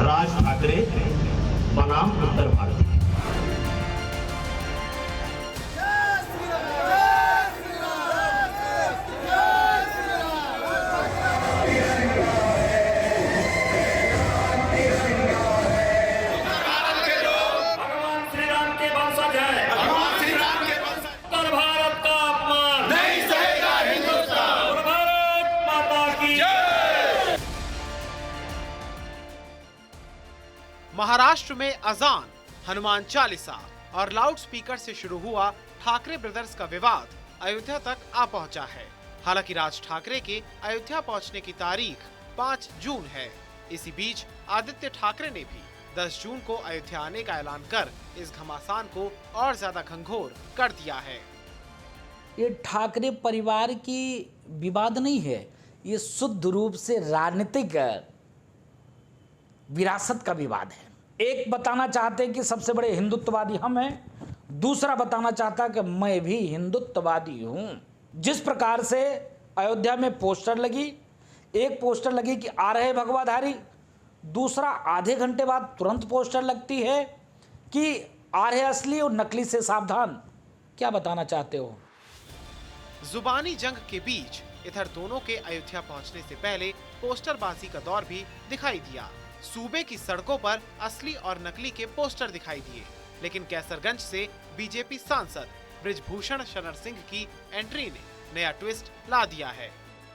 राज ठाकरे बनाम उत्तर भारतीय। महाराष्ट्र में अजान, हनुमान चालीसा और लाउड स्पीकर से शुरू हुआ ठाकरे ब्रदर्स का विवाद अयोध्या तक आ पहुंचा है। हालांकि राज ठाकरे के अयोध्या पहुंचने की तारीख 5 जून है। इसी बीच आदित्य ठाकरे ने भी 10 जून को अयोध्या आने का ऐलान कर इस घमासान को और ज्यादा घंघोर कर दिया है। ये ठाकरे परिवार की विवाद नहीं है, ये शुद्ध रूप से राजनीतिक विरासत का विवाद है। एक बताना चाहते हैं कि सबसे बड़े हिंदुत्ववादी हम हैं, दूसरा बताना चाहता है कि मैं भी हिंदुत्ववादी हूं। जिस प्रकार से अयोध्या में पोस्टर लगी, एक पोस्टर लगी कि आ रहे भगवाधारी, दूसरा आधे घंटे बाद तुरंत पोस्टर लगती है कि आ रहे असली और नकली से सावधान। क्या बताना चाहते हो? जुबानी जंग के बीच इधर दोनों के अयोध्या पहुंचने से पहले पोस्टरबाजी का दौर भी दिखाई दिया। सूबे की सड़कों पर असली और नकली के पोस्टर दिखाई दिए, लेकिन कैसरगंज से बीजेपी सांसद बृजभूषण शरण सिंह की एंट्री ने नया ट्विस्ट ला दिया है।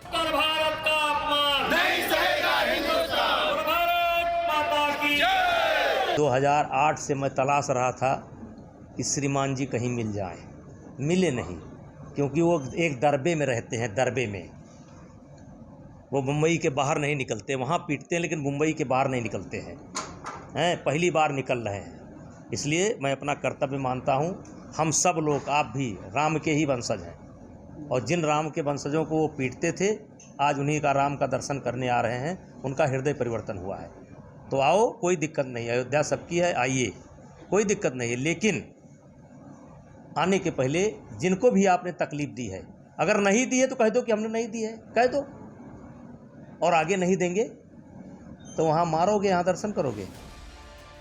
भारत का अपमान नहीं सहेगा हिंदुस्तान, भारत माता की जय। 2008 से मैं तलाश रहा था कि श्रीमान जी कहीं मिल जाएं, मिले नहीं, क्योंकि वो एक दरबे में रहते हैं। दरबे में वो मुंबई के बाहर नहीं निकलते, वहाँ पीटते हैं लेकिन मुंबई के बाहर नहीं निकलते हैं, पहली बार निकल रहे हैं। इसलिए मैं अपना कर्तव्य मानता हूँ। हम सब लोग, आप भी राम के ही वंशज हैं, और जिन राम के वंशजों को वो पीटते थे, आज उन्हीं का राम का दर्शन करने आ रहे हैं। उनका हृदय परिवर्तन हुआ है। तो आओ, कोई दिक्कत नहीं, अयोध्या सबकी है, आइए, कोई दिक्कत नहीं है। लेकिन आने के पहले जिनको भी आपने तकलीफ दी है, अगर नहीं दी है तो कह दो कि हमने नहीं दी है, कह दो, और आगे नहीं देंगे तो वहां मारोगे, यहां दर्शन करोगे।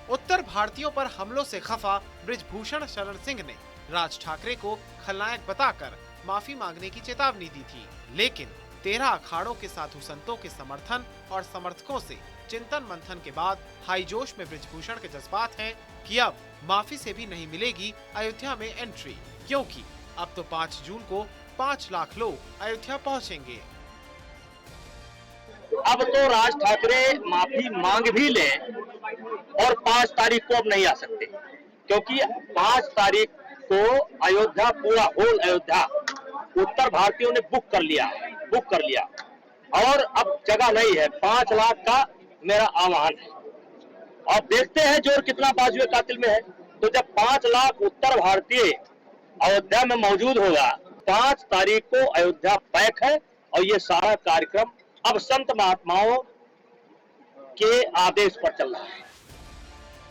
उत्तर भारतीयों पर हमलों से खफा बृजभूषण शरण सिंह ने राज ठाकरे को खलनायक बताकर माफी मांगने की चेतावनी दी थी, लेकिन 13 अखाड़ों के साधु संतों के समर्थन और समर्थकों से चिंतन मंथन के बाद हाई जोश में बृजभूषण के जज्बात हैं कि अब माफी से भी नहीं मिलेगी अयोध्या में एंट्री, क्योंकि अब तो 5 जून को 5 लाख लोग अयोध्या पहुंचेंगे। अब तो राज ठाकरे माफी मांग भी ले और 5 तारीख को अब नहीं आ सकते, क्योंकि 5 तारीख को अयोध्या, पूरा होल अयोध्या उत्तर भारतीयों ने बुक कर लिया और अब जगह नहीं है। 5 लाख का मेरा आह्वान है। अब देखते हैं जोर कितना बाजुए कातिल में है। तो जब 5 लाख उत्तर भारतीय अयोध्या में मौजूद होगा, 5 तारीख को अयोध्या पैक है, और ये सारा कार्यक्रम अब संत महात्माओं के आदेश पर चल रहा है।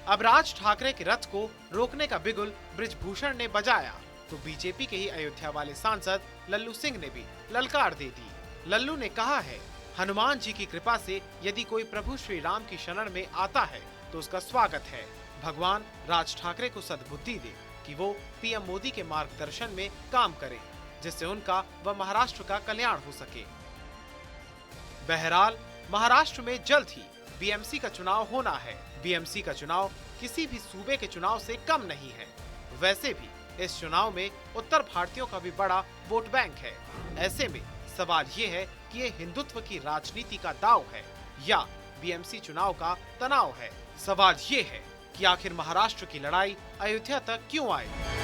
अब राज ठाकरे के रथ को रोकने का बिगुल बृजभूषण ने बजाया तो बीजेपी के ही अयोध्या वाले सांसद लल्लू सिंह ने भी ललकार दे दी। लल्लू ने कहा है, हनुमान जी की कृपा से यदि कोई प्रभु श्री राम की शरण में आता है तो उसका स्वागत है। भगवान राज ठाकरे को सद्बुद्धि दे कि वो पीएम मोदी के मार्गदर्शन में काम करें, जिससे उनका व महाराष्ट्र का कल्याण हो सके। बहरहाल महाराष्ट्र में जल्द ही बीएमसी का चुनाव होना है। बीएमसी का चुनाव किसी भी सूबे के चुनाव से कम नहीं है। वैसे भी इस चुनाव में उत्तर भारतीयों का भी बड़ा वोट बैंक है। ऐसे में सवाल ये है कि ये हिंदुत्व की राजनीति का दांव है या बीएमसी चुनाव का तनाव है। सवाल ये है कि आखिर महाराष्ट्र की लड़ाई अयोध्या तक क्यों आए।